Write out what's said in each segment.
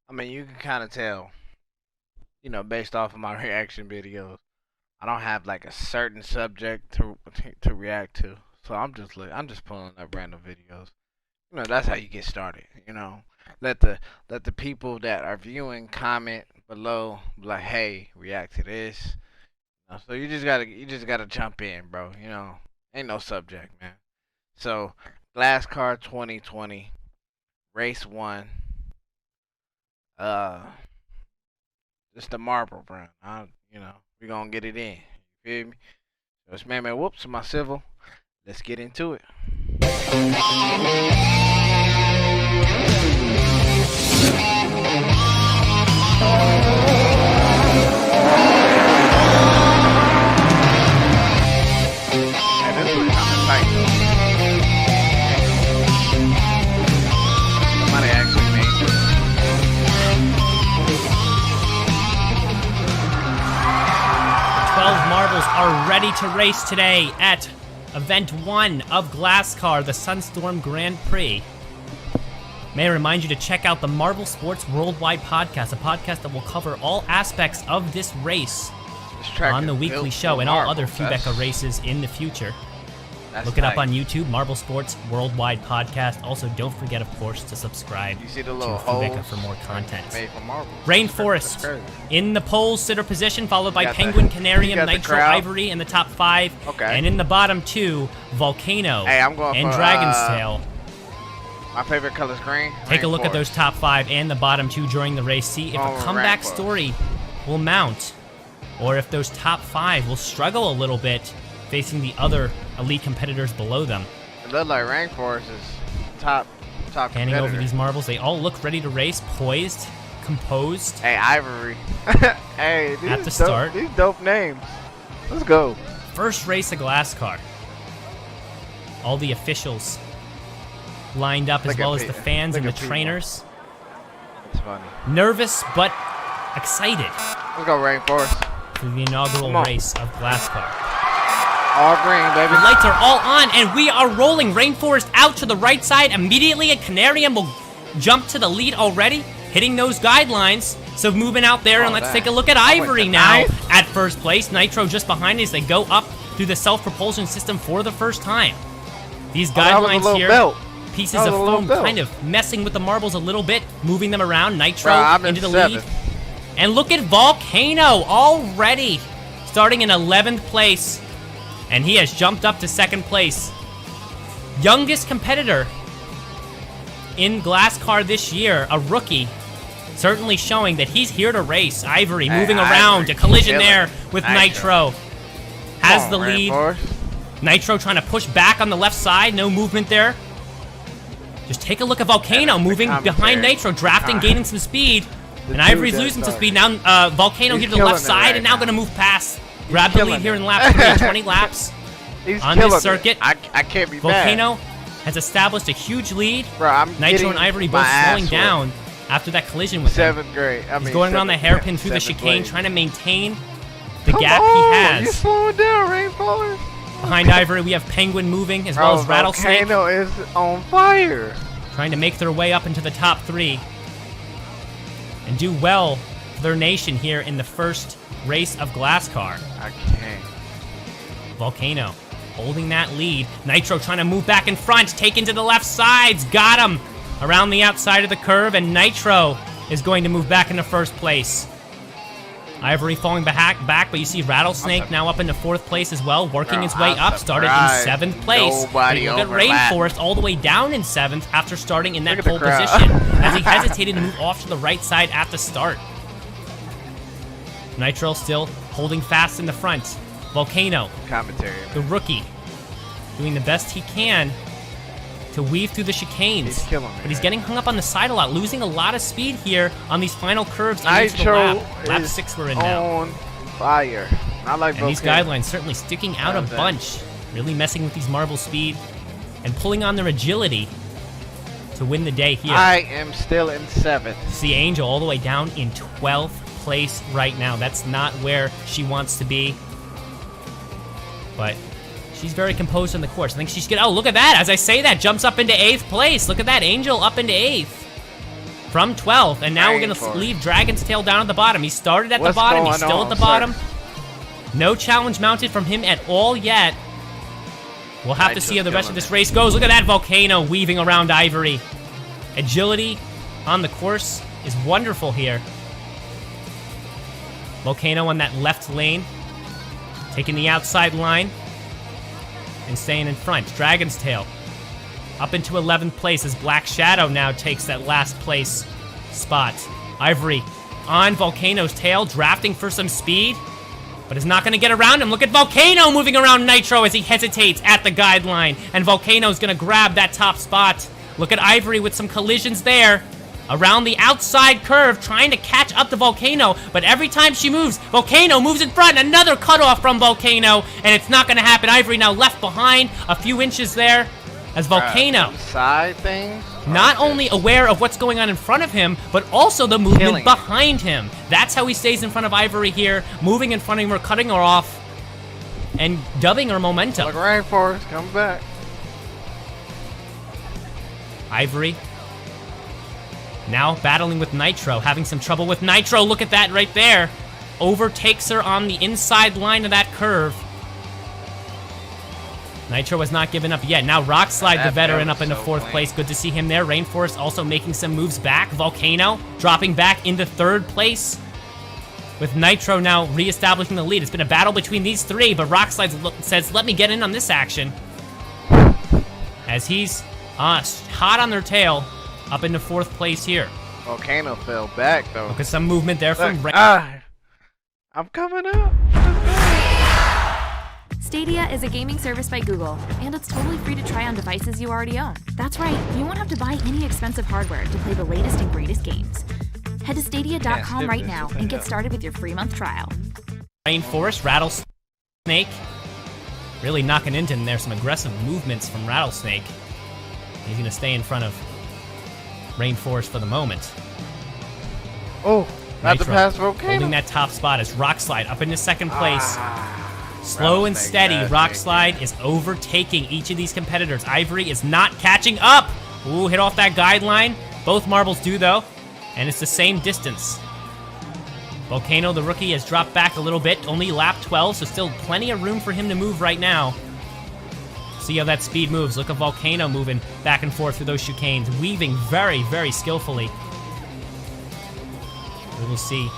I mean, you can kind of tell, based off of my reaction videos. I don't have like a certain subject to react to, so I'm just pulling up random videos. That's how you get started. Let the people that are viewing comment below, like, hey, react to this. So you just gotta jump in, bro. Ain't no subject, man. So, Glass Car 2020, race one. Uh, just the marble, bro. We gonna get it in. You feel me? So it's man, whoops, my civil. Let's get into it. Man, this was kinda tight. Somebody actually made this. 12 marbles are ready to race today at Event 1 of Glasscar, the Sunstorm Grand Prix. May I remind you to check out the Marble Sports Worldwide podcast, a podcast that will cover all aspects of this race on the weekly show and all other Fubeca races in the future. Look it up on YouTube, Marble Sports Worldwide Podcast. Also, don't forget, of course, to subscribe You see the to little Fubeca holes for more content. made from marbles. Rainforest That's crazy. in the pole sitter position, followed by got Penguin, the- Canarium, you got the Nitro, crowd. Ivory in the top 5. Okay. And in the bottom 2, Volcano Hey, I'm going and for, Dragon's Tail. My favorite color is green. Take a look at Rainforest. those top 5 and the bottom 2 during the race. See if Oh, a comeback Rainforest. story will mount, or if those top 5 will struggle a little bit facing the other elite competitors below them. It looked like Rainforest is top Handing competitor. over these marbles, they all look ready to race, poised, composed. Hey, Ivory. Hey, these At the dope, start. These dope names. Let's go. First race of Glasscar. All the officials lined up, as Look at well as Pete. the fans and the Look at Pete. trainers. It's funny. Nervous but excited Let's go Rainforest. for the inaugural Come on. race of Glasscar. All green, baby. The lights are all on, and we are rolling. Rainforest out to the right side immediately, and Canarium will jump to the lead already, hitting those guidelines. So moving out there, and let's that. take a look at I went Ivory to now ninth. at first place. Nitro just behind as they go up through the self-propulsion system for the first time. These That was a guidelines little here, belt. pieces That of was a little foam belt. kind of messing with the marbles a little bit, moving them around. Nitro Bro, I'm in into the lead. seventh. And look at Volcano already starting in 11th place. And he has jumped up to 2nd place. Youngest competitor in Glasscar this year, a rookie. Certainly showing that he's here to race. Ivory Hey, moving Ivory around, a collision killing there it. with Nitro. Nitro. Has Come the on, lead. Rainforest. Nitro trying to push back on the left side, no movement there. Just take a look at Volcano the moving behind commentary. Nitro, drafting, God. gaining some speed. The And Ivory's dude losing that's some speed. Now Volcano He's here to the left killing it side right and now now. going to move past. Grab the killing lead here it. in lap 3, 20 laps. He's on killing this circuit. it. I can't be Volcano has established a huge lead. bad. Bro, I'm Nitro getting and Ivory my both ass slowing whooped. down after that collision with him. 7th grade. He's going around the hairpin through the seventh chicane, grade. trying to maintain the Come gap on, he You has. slowing down, Rainforest. Behind Ivory, we have Penguin moving, as well as Rattlesnake, Volcano is on fire. trying to make their way up into the top 3 and do well for their nation here in the first race of Glasscar. I can't. Volcano holding that lead. Nitro trying to move back in front, taken to the left sides, got him around the outside of the curve, and Nitro is going to move back into first place. Ivory falling back, but you see Rattlesnake now up into 4th place as well, working Bro, his way I'm up, started in surprised 7th place. nobody But look at overlapped. Rainforest all the way down in 7th after starting in that Look at pole the crowd. position, as he hesitated to move off to the right side at the start. Nitro still holding fast in the front. Volcano, Commentary. the rookie, doing the best he can to weave through the chicanes. He's killing me, but he's man. getting hung up on the side a lot, losing a lot of speed here on these final curves into the Nitro lap. Lap is 6 we're in now. on fire. I like And these Volcano. guidelines certainly sticking out a How's that? bunch, really messing with these marble speed and pulling on their agility to win the day here. I am still in 7th. See Angel all the way down in 12th place right now. That's not where she wants to be. But she's very composed on the course. I think she's good. Oh, look at that. As I say that, jumps up into 8th place. Look at that. Angel up into 8th. from 12th, and now we're going to Rainforest. leave Dragon's Tail down at the bottom. He started at the What's bottom. He's going still on, at the sir? bottom. No challenge mounted from him at all yet. We'll have to see how the rest of this race goes. Look at that Volcano weaving around Ivory. Agility on the course is wonderful here. Volcano on that left lane, taking the outside line and staying in front. Dragon's Tail up into 11th place as Black Shadow now takes that last place spot. Ivory on Volcano's tail, drafting for some speed, but is not going to get around him. Look at Volcano moving around Nitro as he hesitates at the guideline, and Volcano's going to grab that top spot. Look at Ivory with some collisions there. Around the outside curve, trying to catch up to Volcano, but every time she moves, Volcano moves in front. Another cutoff from Volcano, and it's not going to happen. Ivory now left behind a few inches there as Volcano, side things. not only aware of what's going on in front of him, but also the movement Killing it. behind him. That's how he stays in front of Ivory here, moving in front of her, cutting her off, and dubbing her momentum. Look, Rainforest, come back. Ivory now battling with Nitro, having some trouble with Nitro. Look at that right there. Overtakes her on the inside line of that curve. Nitro has not given up yet. Now Rock Slide, the veteran, up into 4th place. Good to see him there. Rainforest also making some moves back. Volcano dropping back into 3rd place, with Nitro now reestablishing the lead. It's been a battle between these three, but Rock Slide says, let me get in on this action, as he's hot on their tail up into 4th place here. Volcano fell back, though. Look at some movement there from Look, I'm coming up. Stadia is a gaming service by Google, and it's totally free to try on devices you already own. That's right, you won't have to buy any expensive hardware to play the latest and greatest games. Head to stadia.com right now and get started with your free month trial. Rainforest, Rattlesnake, really knocking into him there. Some aggressive movements from Rattlesnake. He's going to stay in front of Rainforest for the moment. Oh, not the Nitro pass Volcano. holding that top spot as Rock Slide up into 2nd place. Slow and steady, Rock Slide is overtaking each of these competitors. Ivory is not catching up. Ooh, hit off that guideline. Both marbles do, though, and it's the same distance. Volcano, the rookie, has dropped back a little bit. Only lap 12, so still plenty of room for him to move right now. See how that speed moves. Look at Volcano moving back and forth through those chicanes, weaving very, very skillfully. We will see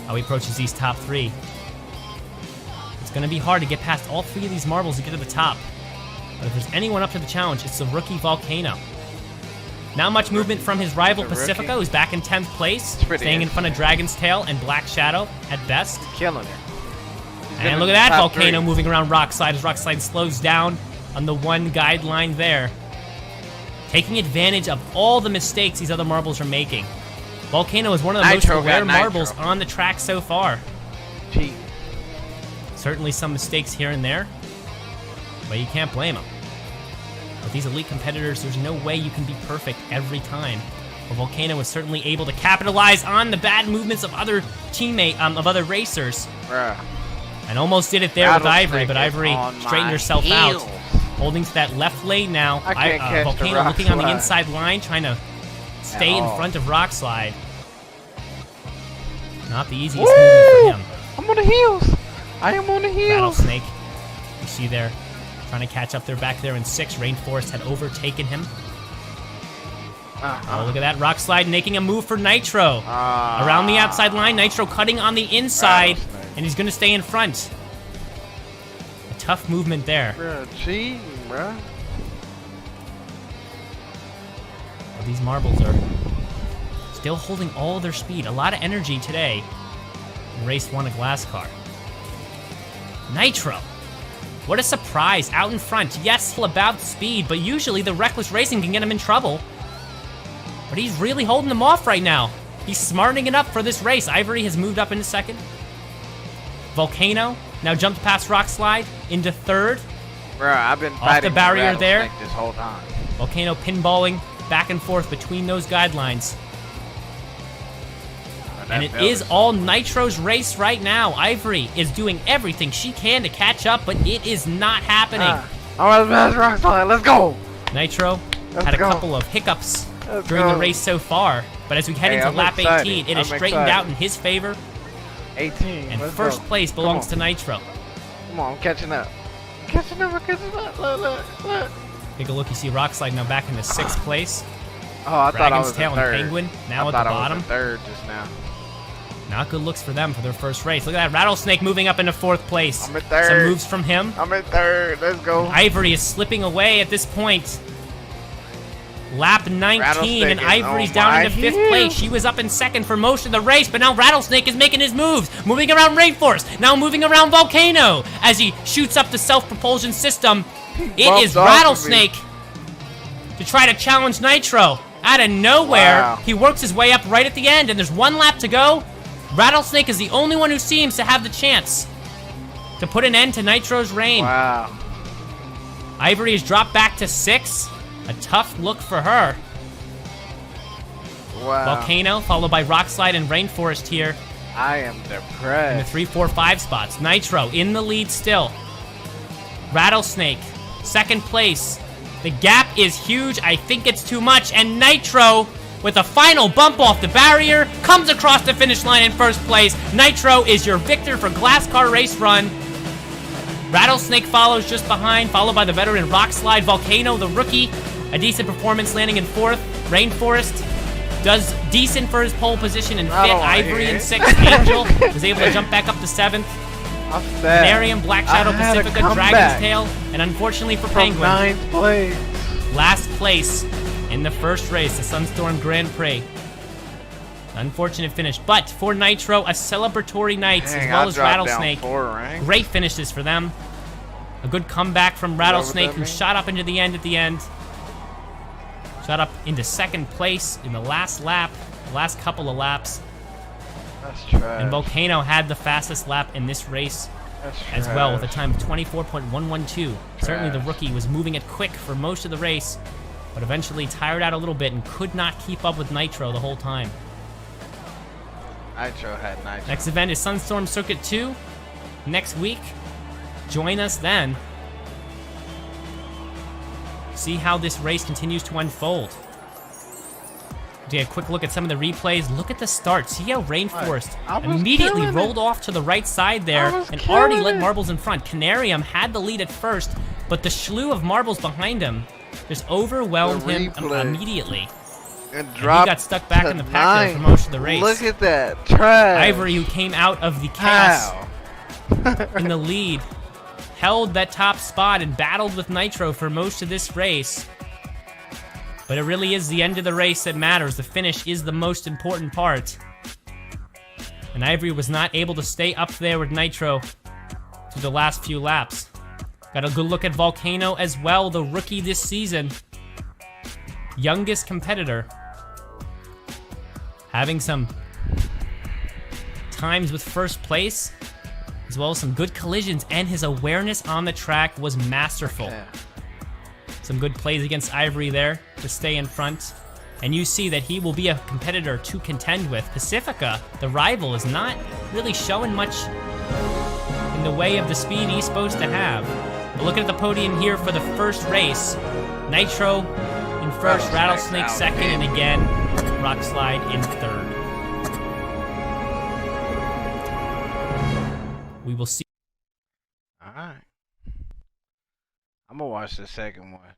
how he approaches these top 3. It's going to be hard to get past all 3 of these marbles to get to the top. But if there's anyone up to the challenge, it's the rookie Volcano. Not much movement from his rival Pacifico, who's back in 10th place, staying in front of Dragon's Tail and Black Shadow at best. Killing it. And look at that Volcano moving around Rock Slide as Rock Slide slows down on the one guideline there, taking advantage of all the mistakes these other marbles are making. Volcano is one of the most aware marbles on the track so far. Cheat. Certainly some mistakes here and there, but you can't blame him. With these elite competitors, there's no way you can be perfect every time. But Volcano was certainly able to capitalize on the bad movements of other other racers. Bruh. And almost did it there with Ivory, but Ivory straightened herself out. Holding to that left lane now. Volcano looking on the inside line, trying to stay in front of Rock Slide. Not the easiest movement for him. I'm on the heels. I am on the heels. Rattlesnake, you see there, trying to catch up there back there in 6th. Rainforest had overtaken him. Oh, look at that. Rock Slide making a move for Nitro. Around the outside line, Nitro cutting on the inside, and he's going to stay in front. A tough movement there. Bruh, cheating, bruh. Well, these marbles are still holding all their speed. A lot of energy today in race 1 of Glass Car. Nitro. What a surprise, out in front. Yes, about speed, but usually the reckless racing can get him in trouble. But he's really holding them off right now. He's smartening it up for this race. Ivory has moved up into 2nd. Volcano now jumped past Rock Slide into 3rd. Bruh, I've been off fighting the barrier there. this whole time. Volcano pinballing back and forth between those guidelines. And it is all Nitro's race right now. Ivory is doing everything she can to catch up, but it is not happening. Alright, let's Rock Slide. Let's go. Nitro had a couple of hiccups during the race so far. But as we head into lap 18, it is straightened out in his favor. 18. And first place belongs to Nitro. Come on, I'm catching up. Look. Take a look. You see Rockslide now back in the 6th place. Oh, I thought I was Tail third. and Penguin now at the bottom. I was third just now. Not good looks for them for their first race. Look at that. Rattlesnake moving up into 4th place. I'm at third. Some moves from him. I'm at third. Let's go. Ivory is slipping away at this point. Lap 19, and Ivory's down into 5th place. She was up in 2nd for most of the race, but now Rattlesnake is making his moves. Moving around Rainforest. Now moving around Volcano as he shoots up the self-propulsion system. It is Rattlesnake to try to challenge Nitro. Out of nowhere, he works his way up right at the end, and there's 1 lap to go. Rattlesnake is the only one who seems to have the chance to put an end to Nitro's reign. Wow. Ivory has dropped back to 6th. A tough look for her. Wow. Volcano, followed by Rockslide and Rainforest here. I am In the depressed. 3, 4, 5 spots. Nitro in the lead still. Rattlesnake, 2nd place. The gap is huge. I think it's too much. And Nitro, with a final bump off the barrier, comes across the finish line in 1st place. Nitro is your victor for Glass Car Race Run. Rattlesnake follows just behind, followed by the veteran Rockslide. Volcano, the rookie, a decent performance landing in 4th. Rainforest does decent for his pole position in 5th. Ivory in 6th. Angel was able to jump back up to 7th. Canarium, Black Shadow, Pacifica, Dragon's Tail, and unfortunately for Penguin, 9th place. last place in the first race, the Sunstorm Grand Prix. Unfortunate finish, but for Nitro, a celebratory night, as well as Rattlesnake. Great finishes for them. A good comeback from Rattlesnake, who shot up into the end. Shot up into 2nd place in the last lap, the last couple of laps. That's trash. And Volcano had the fastest lap in this race as well, with a time of 24.112. Certainly the rookie was moving it quick for most of the race, but eventually tired out a little bit and could not keep up with Nitro the whole time. Nitro had Nitro. Next event is Sunstorm Circuit 2 next week. Join us then. See how this race continues to unfold. Take a quick look at some of the replays. Look at the start. See how Rainforest immediately rolled off to the right side there and already let Marbles in front. Canarium had the lead at first, but the slew of Marbles behind him just overwhelmed him immediately. And he got stuck back in the pack there for most of the race. Look at that. Trash. Ivory, who came out of the chaos in the lead, held that top spot and battled with Nitro for most of this race. But it really is the end of the race that matters. The finish is the most important part. And Ivory was not able to stay up there with Nitro through the last few laps. Got a good look at Volcano as well, the rookie this season. Youngest competitor. Having some times with 1st place, as well as some good collisions, and his awareness on the track was masterful. Yeah. Some good plays against Ivory there to stay in front. And you see that he will be a competitor to contend with. Pacifica, the rival, is not really showing much in the way of the speed he's supposed to have. But looking at the podium here for the first race, Nitro in 1st, Rattlesnake 2nd, and again, Rockslide in 3rd. We will see. Alright. I'm gonna watch the 2nd one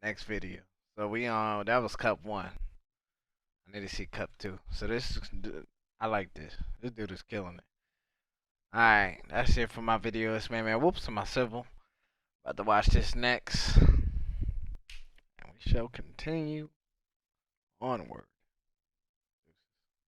next video. So that was Cup 1. I need to see Cup 2. So I like this. This dude is killing it. Alright, that's it for my video. It's man whoops on my civil. About to watch this next. And we shall continue onward.